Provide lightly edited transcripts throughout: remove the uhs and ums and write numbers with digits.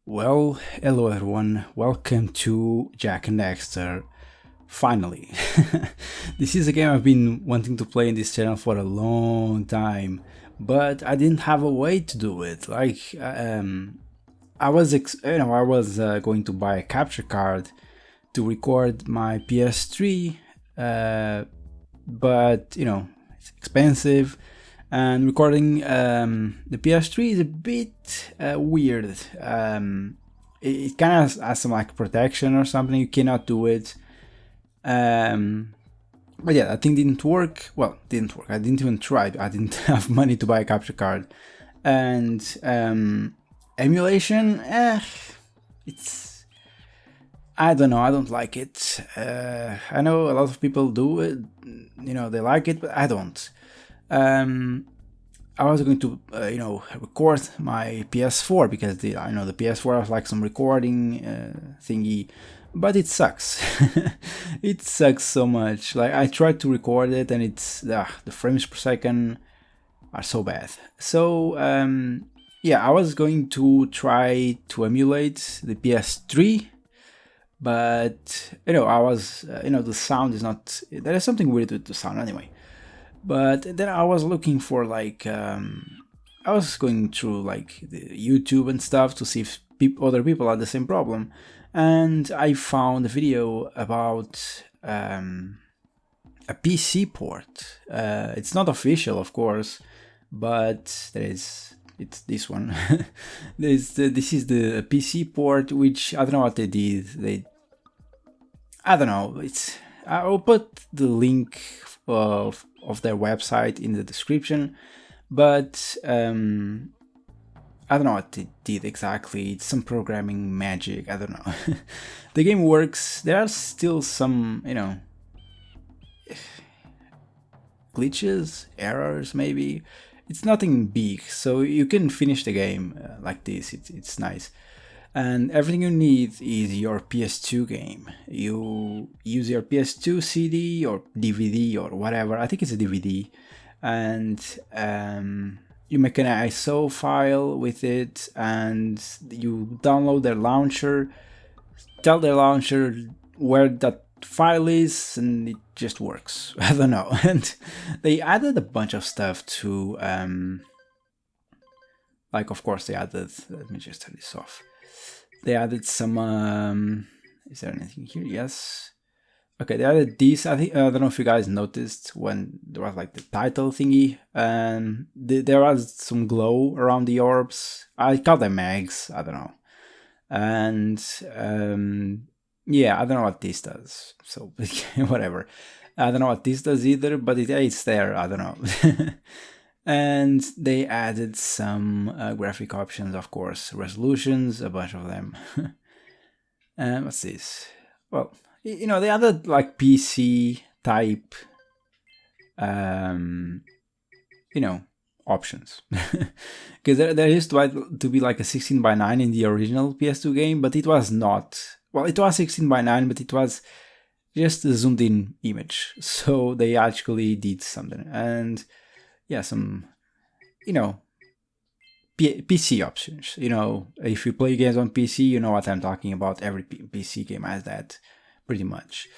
Well, hello everyone, welcome to Jack and Daxter. Finally, this is a game I've been wanting to play in this channel for a long time, but I didn't have a way to do it. I was, going to buy a capture card to record my PS3, but it's expensive, and recording the PS3 is a bit weird. It kind of has some like protection or something. You cannot do it. But yeah, that thing didn't work. Well, didn't work. I didn't even try. I didn't have money to buy a capture card, and emulation. It's I don't know. I don't like it. I know a lot of people do it. They like it, but I don't. I was going to, record my PS4 because the PS4 has like some recording thingy, but it sucks. It sucks so much. Like I tried to record it, and it's the frames per second are so bad. So yeah, I was going to try to emulate the PS3. But I was the sound is not, there is something weird with the sound anyway. But then I was looking for I was going through like the YouTube and stuff to see if other people had the same problem, and I found a video about a PC port. It's not official, of course, but it's this one. This is the PC port, which I don't know what they did. I don't know. I will put the link of their website in the description, but I don't know what they did exactly. It's some programming magic. I don't know. The game works. There are still some glitches, errors, maybe. It's nothing big, so you can finish the game like this. It's nice. And everything you need is your PS2 game. You use your PS2 CD or DVD or whatever. I think it's a DVD, and you make an ISO file with it, and you download their launcher. Tell their launcher where that file is, and it just works. I don't know. And they added a bunch of stuff to, like, of course, they added. Let me just turn this off. They added some. Is there anything here? Yes. Okay, they added these. I don't know if you guys noticed when there was like the title thingy. There was some glow around the orbs. I call them eggs. I don't know. And yeah, I don't know what this does. So whatever. I don't know what this does either, but it's there. I don't know. And they added some graphic options, of course, resolutions, a bunch of them. And what's this? Well, they added like PC type, options. Because there used to be like a 16:9 in the original PS2 game, but it was not. Well, it was 16:9, but it was just a zoomed in image. So they actually did something. And yeah, some, PC options. If you play games on PC, you know what I'm talking about. Every PC game has that, pretty much.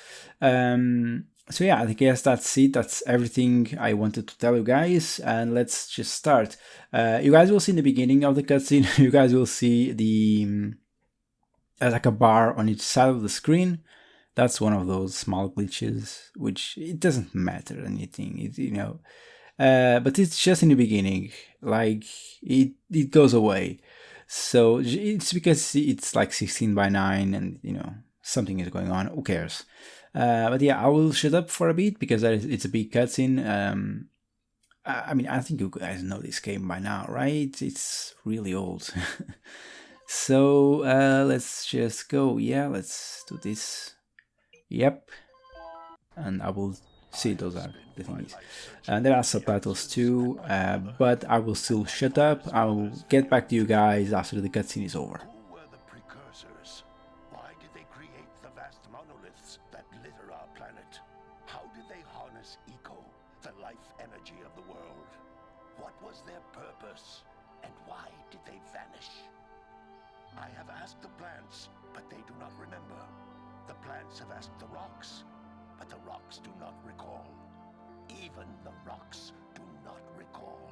So yeah, I guess that's it. That's everything I wanted to tell you guys, and let's just start. You guys will see in the beginning of the cutscene, you guys will see the like a bar on each side of the screen. That's one of those small glitches, which it doesn't matter anything. But it's just in the beginning, like it goes away. So it's because it's like 16:9, and something is going on. Who cares? But yeah, I will shut up for a bit because it's a big cutscene. I mean, I think you guys know this game by now, right? It's really old. So let's just go. Yeah, let's do this. Yep, and I will see, those are the things. And there are subtitles too, but I will still shut up. I will get back to you guys after the cutscene is over. Who were the precursors? Why did they create the vast monoliths that litter our planet? How did they harness eco, the life energy of the world? What was their purpose? And why did they vanish? I have asked the plants, but they do not remember. The plants have asked the rocks, but the rocks do not recall. Even the rocks do not recall.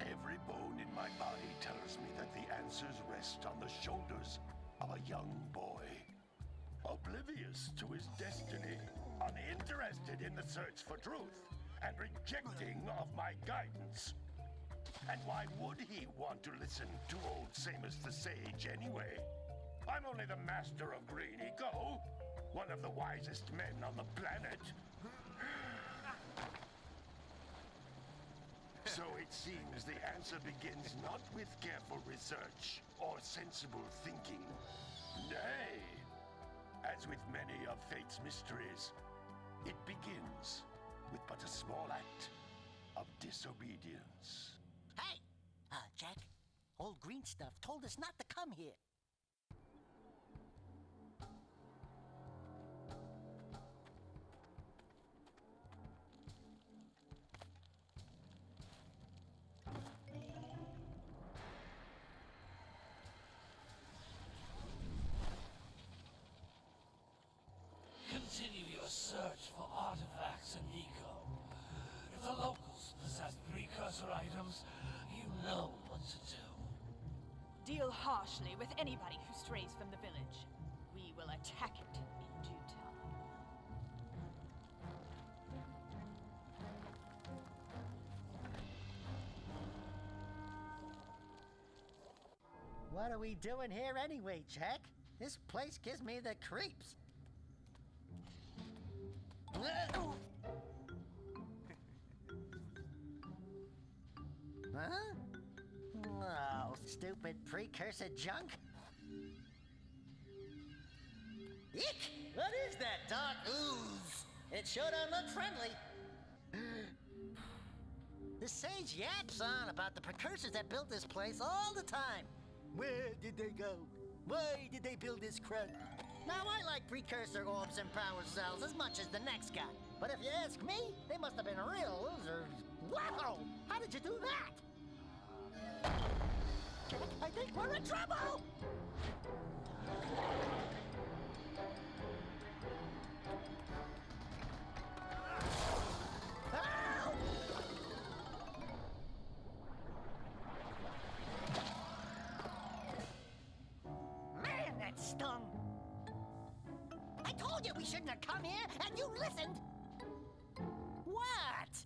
Every bone in my body tells me that the answers rest on the shoulders of a young boy. Oblivious to his destiny, uninterested in the search for truth, and rejecting of my guidance. And why would he want to listen to old Samus the Sage anyway? I'm only the master of Green Eco, one of the wisest men on the planet. So it seems the answer begins not with careful research or sensible thinking. Nay, as with many of fate's mysteries, it begins with but a small act of disobedience. Hey! Jack, old green stuff told us not to come here. Continue your search for artifacts in Nico. If the locals possess precursor items, you know what to do. Deal harshly with anybody who strays from the village. We will attack it in due time. What are we doing here anyway, Jack? This place gives me the creeps. Huh? Oh, stupid precursor junk. Eek! What is that dark ooze? It sure don't look friendly. The sage yaps on about the precursors that built this place all the time. Where did they go? Why did they build this crud? Now, I like precursor orbs and power cells as much as the next guy. But if you ask me, they must have been real losers. Wow! How did you do that? Jack, I think we're in trouble! Ow! Man, that stung! I told you we shouldn't have come here, and you listened! What?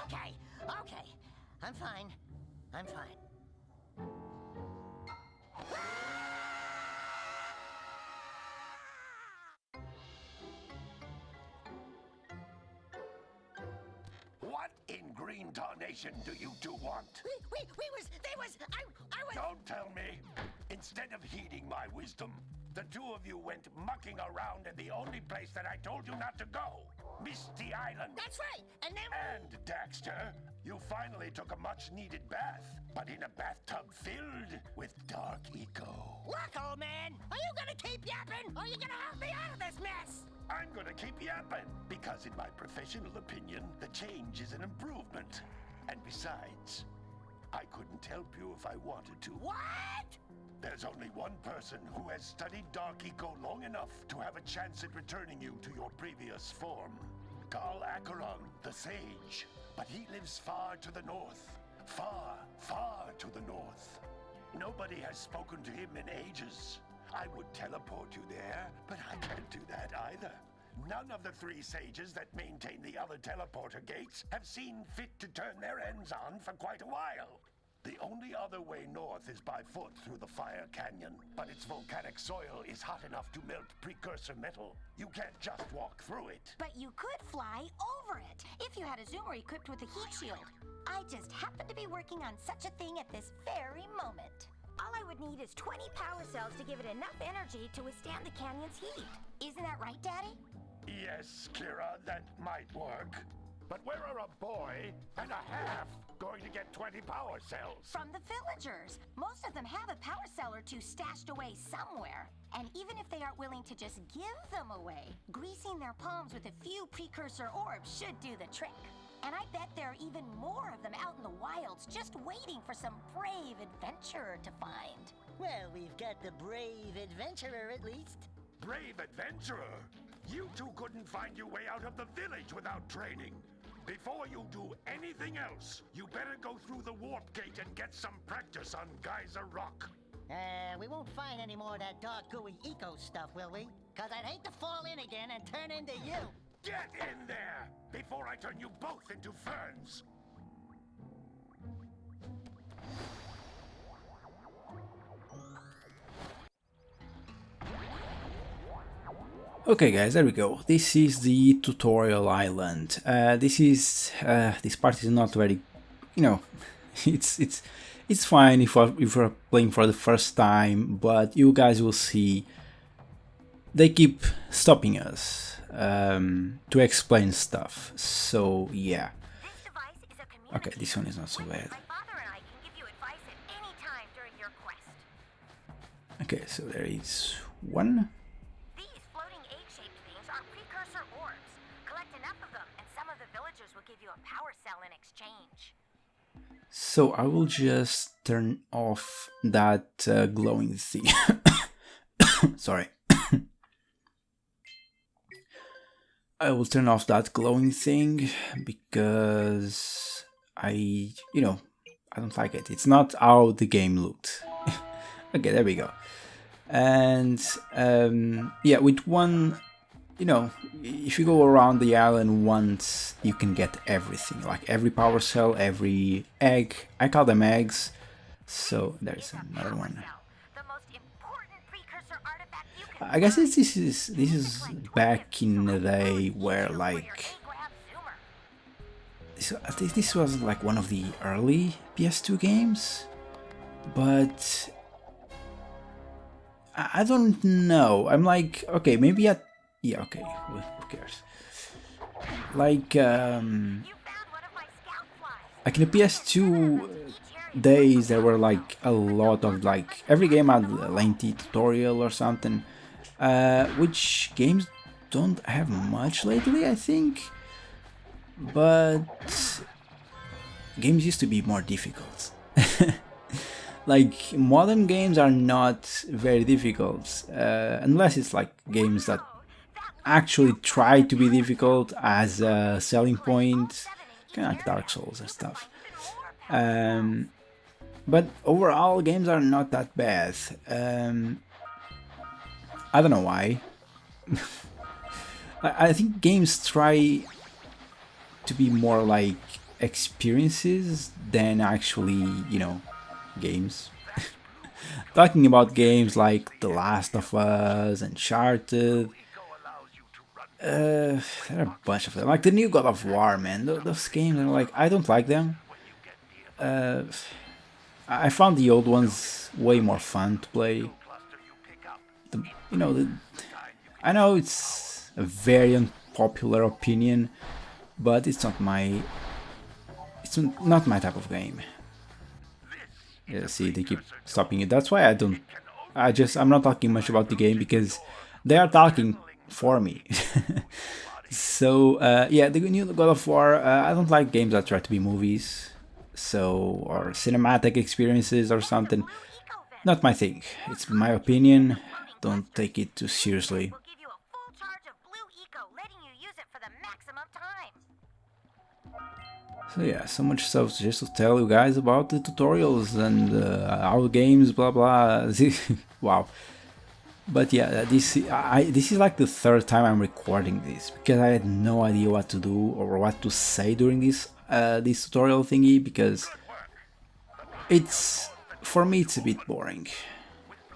Okay. I'm fine. What in green tarnation do you two want? I was... Don't tell me! Instead of heeding my wisdom, the two of you went mucking around in the only place that I told you not to go. Misty Island. That's right, and then... And, Daxter, you finally took a much-needed bath, but in a bathtub filled with dark eco. Look, old man, are you gonna keep yapping, or are you gonna help me out of this mess? I'm gonna keep yapping, because in my professional opinion, the change is an improvement. And besides, I couldn't help you if I wanted to. What? There's only one person who has studied Dark Eco long enough to have a chance at returning you to your previous form. Carl Acheron, the Sage. But he lives far to the north. Far, far to the north. Nobody has spoken to him in ages. I would teleport you there, but I can't do that either. None of the three sages that maintain the other teleporter gates have seen fit to turn their ends on for quite a while. The only other way north is by foot through the Fire Canyon, but its volcanic soil is hot enough to melt precursor metal. You can't just walk through it. But you could fly over it if you had a zoomer equipped with a heat shield. I just happen to be working on such a thing at this very moment. All I would need is 20 power cells to give it enough energy to withstand the canyon's heat. Isn't that right, Daddy? Yes, Kira, that might work. But where are a boy and a half going to get 20 power cells? From the villagers. Most of them have a power cell or two stashed away somewhere. And even if they aren't willing to just give them away, greasing their palms with a few precursor orbs should do the trick. And I bet there are even more of them out in the wilds just waiting for some brave adventurer to find. Well, we've got the brave adventurer at least. Brave adventurer! You two couldn't find your way out of the village without training. Before you do anything else, you better go through the warp gate and get some practice on Geyser Rock. We won't find any more of that dog gooey eco stuff, will we? Cause I'd hate to fall in again and turn into you. Get in there before I turn you both into ferns. Okay guys, there we go. This is the tutorial island. This part is not very, you know, it's fine if you're playing for the first time, but you guys will see they keep stopping us to explain stuff. So yeah. Okay, this one is not so bad. My father and I can give you advice at any time during your quest. Okay, so there is one. These floating egg-shaped things are precursor orbs. Collect enough of them, and some of the villagers will give you a power cell in exchange. So I will just turn off that glowing thing. Sorry. I will turn off that glowing thing because I don't like it. It's not how the game looked. Okay, there we go. And yeah, with one, if you go around the island once, you can get everything, like every power cell, every egg. I call them eggs. So there's another one. The most important precursor artifact you can I guess this is back in the day where like I think this was like one of the early PS2 games, but I don't know. I'm like, okay, maybe yeah, okay, who cares? Like in the PS2 days, there were like a lot of like every game had a lengthy tutorial or something, which games don't have much lately, I think. But games used to be more difficult. Like modern games are not very difficult, unless it's like games that actually try to be difficult as a selling point, kind of like Dark Souls and stuff. But overall, games are not that bad. I don't know why. I think games try to be more like experiences than actually, games. Talking about games like The Last of Us, Uncharted, there are a bunch of them. Like the new God of War, man. Those games are like, I don't like them. I found the old ones way more fun to play. I know it's a very unpopular opinion, but it's not my type of game. Yeah, see, they keep stopping it. That's why I'm not talking much about the game because they are talking for me. So yeah, the new God of War, I don't like games that try to be movies, or cinematic experiences or something. Not my thing. It's my opinion. Don't take it too seriously. will give you a full charge of blue eco, letting you use it for the maximum time. So yeah, so much stuff just to tell you guys about the tutorials and our games, blah blah. Wow. But yeah, this is like the third time I'm recording this because I had no idea what to do or what to say during this tutorial thingy, because for me it's a bit boring.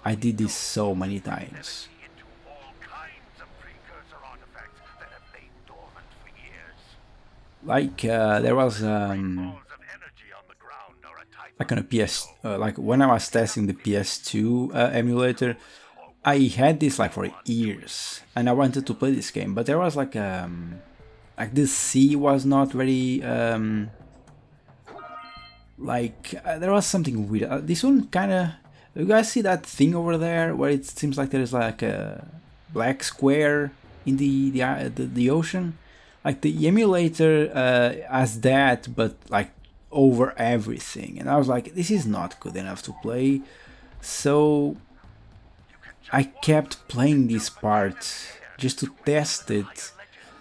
I did this so many times. Like there was like on a PS, like when I was testing the PS2 emulator, I had this like for years, and I wanted to play this game, but there was like a like the sea was not very there was something weird. This one kind of, you guys see that thing over there where it seems like there's like a black square in the ocean? Like the emulator has that, but like over everything, and I was like, this is not good enough to play, so I kept playing this part just to test it.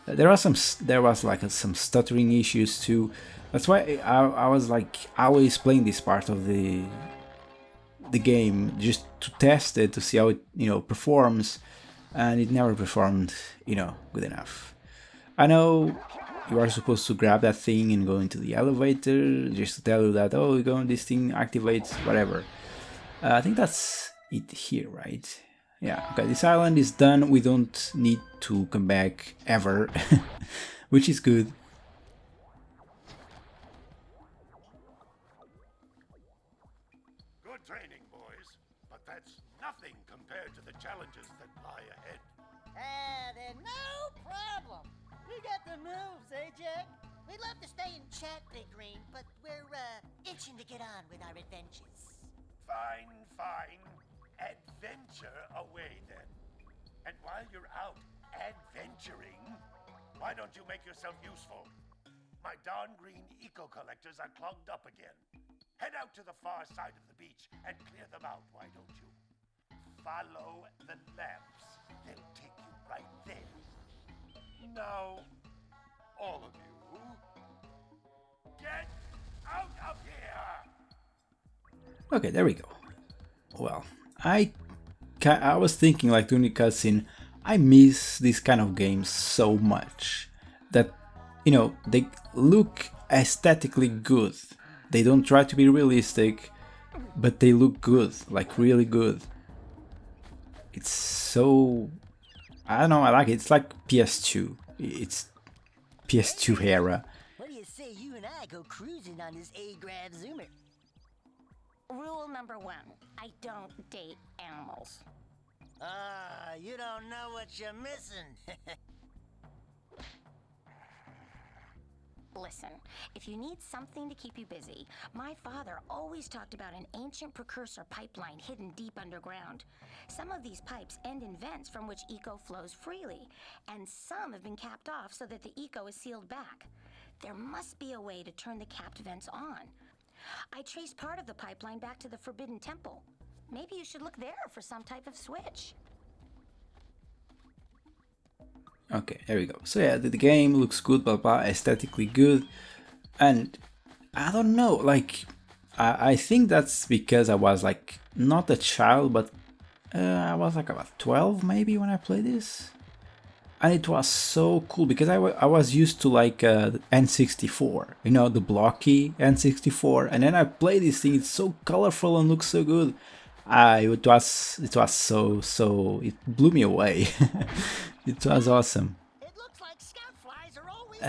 There was some stuttering issues too. That's why I was like always playing this part of the game just to test it, to see how it performs, and it never performed good enough. I know you are supposed to grab that thing and go into the elevator just to tell you that, oh, you go, this thing activates whatever. I think that's it here, right? Yeah, okay, this island is done. We don't need to come back ever, which is good. Good training, boys, but that's nothing compared to the challenges that lie ahead. Then no problem. We got the moves, eh, Jack? We'd love to stay and chat, Big Green, but we're, itching to get on with our adventures. Fine. Adventure away, then. And while you're out adventuring, why don't you make yourself useful? My darn green eco-collectors are clogged up again. Head out to the far side of the beach and clear them out, why don't you? Follow the lamps. They'll take you right there. Now, all of you, get out of here! Okay, there we go. Well, I was thinking, like, during the cutscene, I miss these kind of games so much that, they look aesthetically good. They don't try to be realistic, but they look good, like really good. It's so, I don't know, I like it. It's like PS2. It's PS2 era. What do you say you and I go cruising on this A-Grav Zoomer? Rule number 1, I don't date animals. You don't know what you're missing. Listen, if you need something to keep you busy, my father always talked about an ancient precursor pipeline hidden deep underground. Some of these pipes end in vents from which eco flows freely, and some have been capped off so that the eco is sealed back. There must be a way to turn the capped vents on. I traced part of the pipeline back to the Forbidden Temple. Maybe you should look there for some type of switch. Okay, there we go. So yeah, the game looks good, blah blah, aesthetically good, and I don't know, like, I think that's because I was like not a child, but I was like about 12 maybe when I played this, and it was so cool because I was used to like N64, the blocky N64, and then I played this thing. It's so colorful and looks so good. It was so it blew me away. It was awesome. It looks like scout flies are always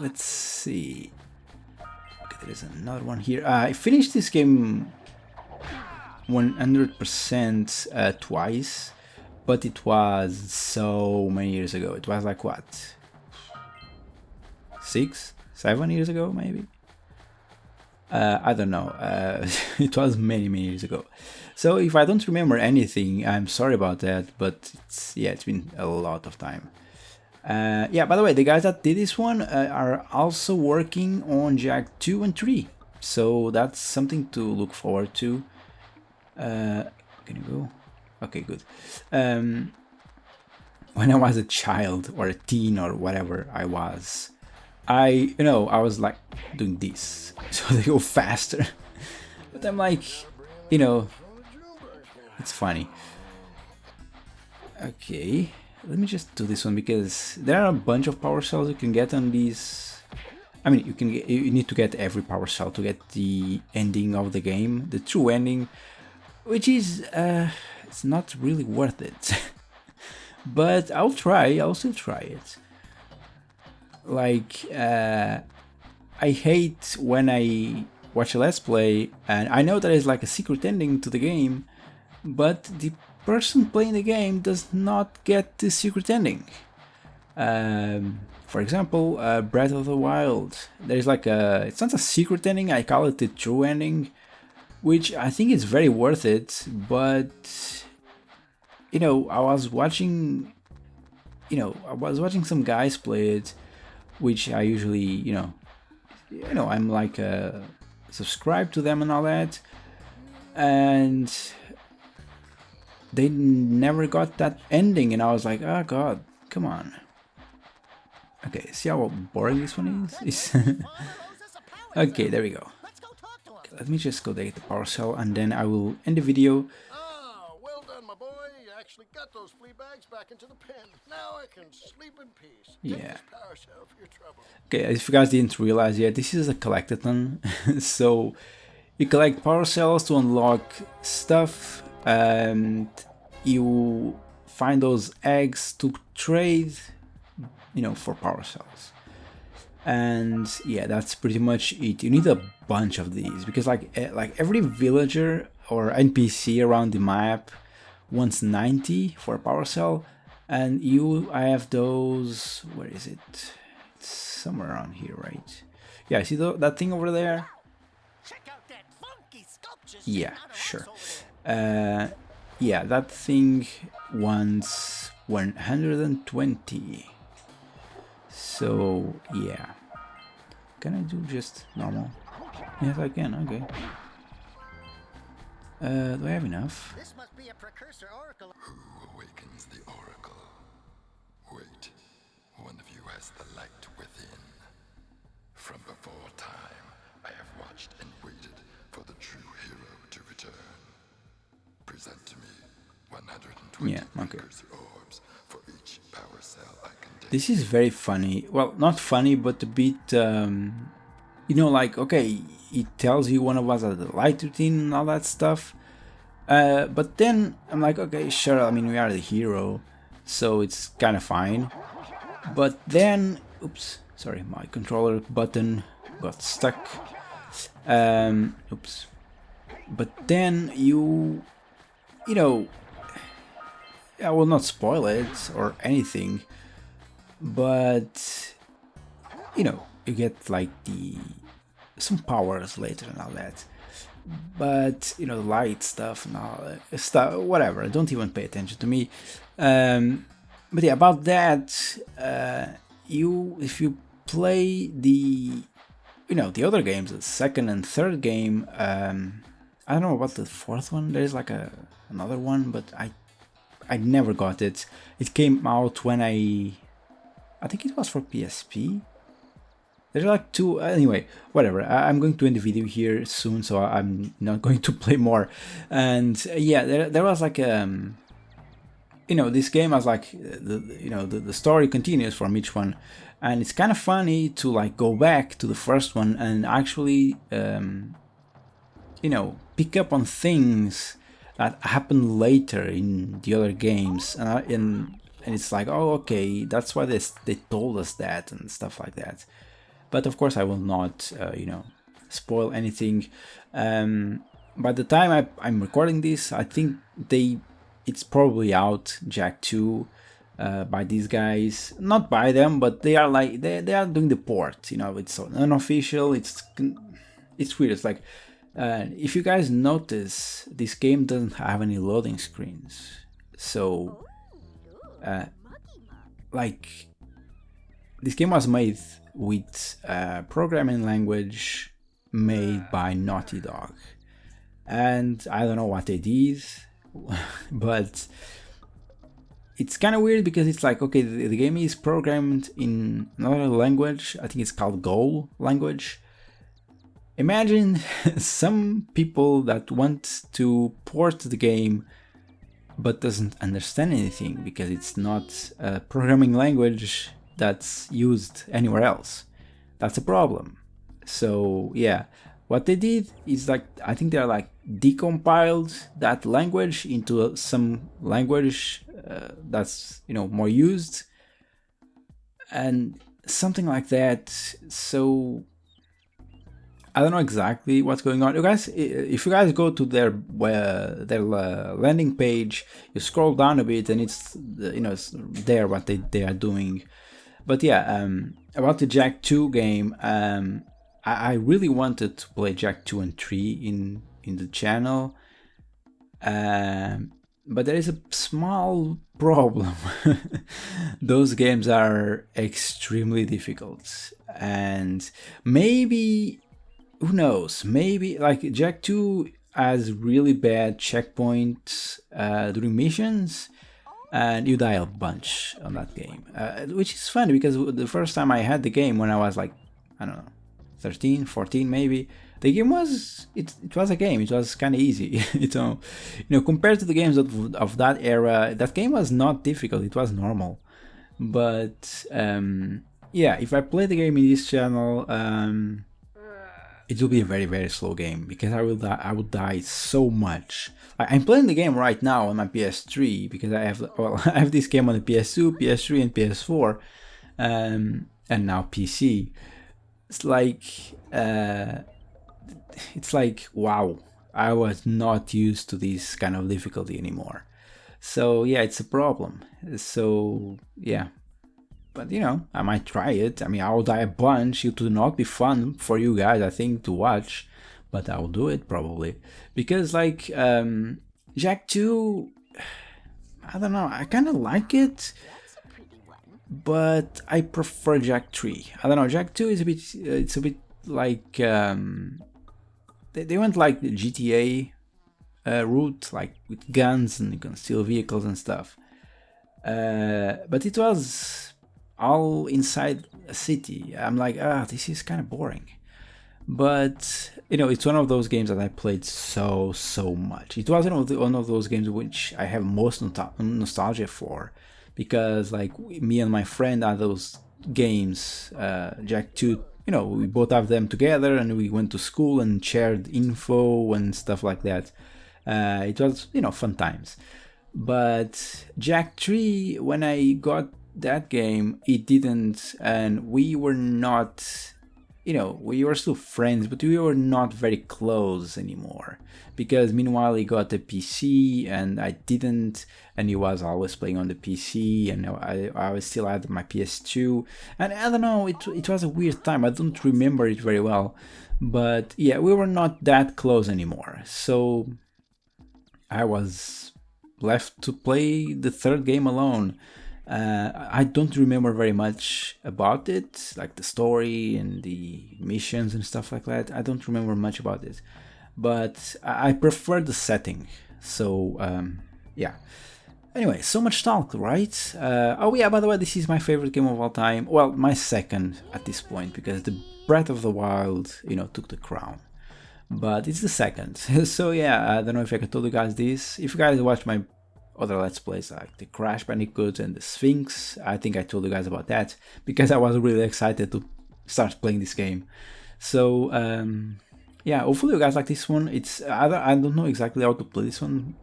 Let's see. Okay, there is another one here. I finished this game 100% twice, but it was so many years ago. It was like what? 6, 7 years ago, maybe? I don't know. It was many years ago. So if I don't remember anything, I'm sorry about that, but it's been a lot of time. Yeah, by the way, the guys that did this one are also working on Jak 2 and 3. So that's something to look forward to. Can you go? Okay, good. When I was a child or a teen or whatever I was, I was like doing this, so they go faster. But I'm like, it's funny. Okay, let me just do this one because there are a bunch of power cells you can get on these. I mean, you need to get every power cell to get the ending of the game, the true ending, which is it's not really worth it. But I'll still try it. Like, I hate when I watch a Let's Play and I know there is like a secret ending to the game, but the person playing the game does not get the secret ending. For example, Breath of the Wild. There's like it's not a secret ending, I call it the true ending, which I think is very worth it, but you know, I was watching some guys play it, which I usually, I'm like subscribed to them and all that, and they never got that ending, and I was like, oh god, come on. Okay, see how boring this one is? Okay, there we go. Let me just go get the power cell, and then I will end the video. Ah, well done, my boy. You actually got those flea bags back into the pen. Now I can sleep in peace. Take Yeah. this power cell for your trouble. Okay, if you guys didn't realize yet, this is a collectathon. So you collect power cells to unlock stuff, and you find those eggs to trade, for power cells. And yeah, that's pretty much it. You need a bunch of these because like every villager or NPC around the map wants 90 for a power cell, and I have those. Where is it? It's somewhere around here, right? Yeah, see that thing over there? Check out that funky sculpture. Yeah, sure. Yeah, that thing wants 120. So yeah, can I do just normal? Yes, I can. Okay. Do I have enough? This must be a precursor oracle. Who awakens the oracle? Wait, one of you has the light within. From before time, I have watched and waited for the true hero to return. Present to me 120 Yeah, okay. precursor orbs for each power cell I contain. This is very funny. Well, not funny, but a bit, like, okay, it tells you one of us has the light routine and all that stuff. But then I'm like, okay, sure, I mean, we are the hero, so it's kind of fine. But then, oops, sorry, my controller button got stuck. Oops. But then I will not spoil it or anything, but you get like some powers later and all that, but light stuff and all stuff, whatever, don't even pay attention to me. But yeah, about that, if you play the other games, the second and third game, I don't know about the fourth one. There's like another one, but I never got it. It came out when I think it was for PSP. There's like two, anyway, whatever. I'm going to end the video here soon, so I'm not going to play more. And yeah, there was like this game has like the story continues from each one, and it's kind of funny to like go back to the first one and actually pick up on things that happen later in the other games, and it's like, oh, okay, that's why they told us that and stuff like that. But of course I will not spoil anything. By the time I'm recording this, I think it's probably out, Jak 2, by these guys. Not by them, but they are like they are doing the port. It's so unofficial. It's weird. It's like, if you guys notice, this game doesn't have any loading screens. So, like, this game was made with programming language made by Naughtydog, and I don't know what they did, but it's kind of weird because it's like, okay, the game is programmed in another language. I think it's called Go language. Imagine some people that want to port the game but doesn't understand anything because it's not a programming language that's used anywhere else. That's a problem. So yeah, what they did is like, I think they're like decompiled that language into some language that's more used and something like that. So I don't know exactly what's going on. You guys, if you guys go to their landing page, you scroll down a bit, and it's it's there what they are doing. But yeah, about the Jak 2 game, I really wanted to play Jak 2 and 3 in the channel, but there is a small problem. Those games are extremely difficult, and maybe, who knows, maybe like Jak 2 has really bad checkpoints during missions, and you die a bunch on that game, which is funny because the first time I had the game, when I was like, I don't know, 13, 14 maybe, the game was, it was a game, it was kind of easy. Compared to the games of that era, that game was not difficult, it was normal. But yeah, if I play the game in this channel, it will be a very, very slow game, because I will die so much. I'm playing the game right now on my PS3 because I have this game on the PS2, PS3, and PS4, and now PC. It's like wow, I was not used to this kind of difficulty anymore. So yeah, it's a problem. So yeah. But I might try it. I mean, I'll die a bunch. It will not be fun for you guys, I think, to watch, but I'll do it probably, because like Jak 2, I don't know, I kind of like it, but I prefer Jak 3. I don't know, Jak 2 is a bit like they went like the GTA route, like with guns and you can steal vehicles and stuff, but it was all inside a city. I'm like, this is kind of boring. But it's one of those games that I played so much. It was one of those games which I have most nostalgia for, because like me and my friend had those games, Jak 2. We both have them together, and we went to school and shared info and stuff like that. It was fun times. But Jak 3, when I got that game, it didn't, and we were not, we were still friends, but we were not very close anymore, because meanwhile he got a PC and I didn't, and he was always playing on the PC, and I still had my PS2, and I don't know, it was a weird time. I don't remember it very well, but yeah, we were not that close anymore, so I was left to play the third game alone. I don't remember very much about it, like the story and the missions and stuff like that. I don't remember much about it, but I prefer the setting. So yeah. Anyway, so much talk, right? Oh yeah, by the way, this is my favorite game of all time. Well, my second at this point, because the Breath of the Wild, took the crown. But it's the second. So yeah, I don't know if I can tell you guys this. If you guys watch my other Let's Plays like the Crash Bandicoot and the Sphinx, I think I told you guys about that, because I was really excited to start playing this game. So yeah, hopefully you guys like this one. I don't know exactly how to play this one,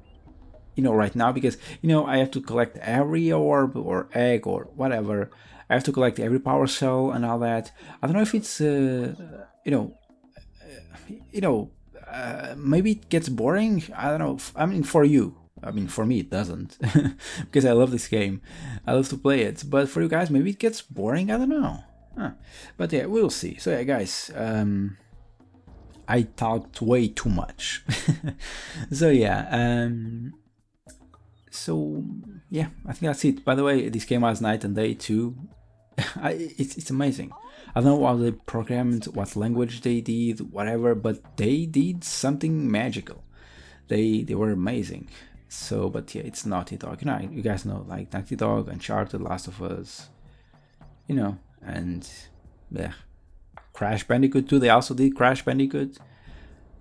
right now, because I have to collect every orb or egg or whatever. I have to collect every power cell and all that. I don't know if it's maybe it gets boring. I don't know. I mean, for you. I mean, for me it doesn't, because I love this game. I love to play it. But for you guys, maybe it gets boring. I don't know. But yeah, we'll see. So yeah, guys, I talked way too much. So yeah, so yeah, I think that's it. By the way, this game has night and day too. It's amazing. I don't know how they programmed, what language they did, whatever, but they did something magical. They were amazing. So, but yeah, it's Naughty Dog. You guys know, like Naughtydog, Uncharted, Last of Us, and yeah, Crash Bandicoot 2. They also did Crash Bandicoot.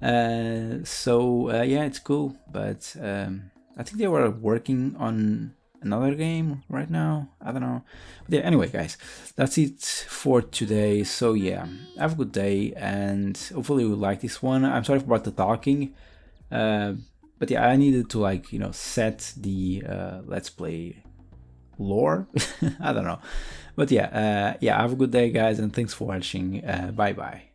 So yeah, it's cool. But I think they were working on another game right now. I don't know. But yeah, anyway, guys, that's it for today. So yeah, have a good day, and hopefully you like this one. I'm sorry about the talking. But yeah, I needed to set the Let's Play lore. I don't know. But yeah, have a good day, guys, and thanks for watching. Bye bye.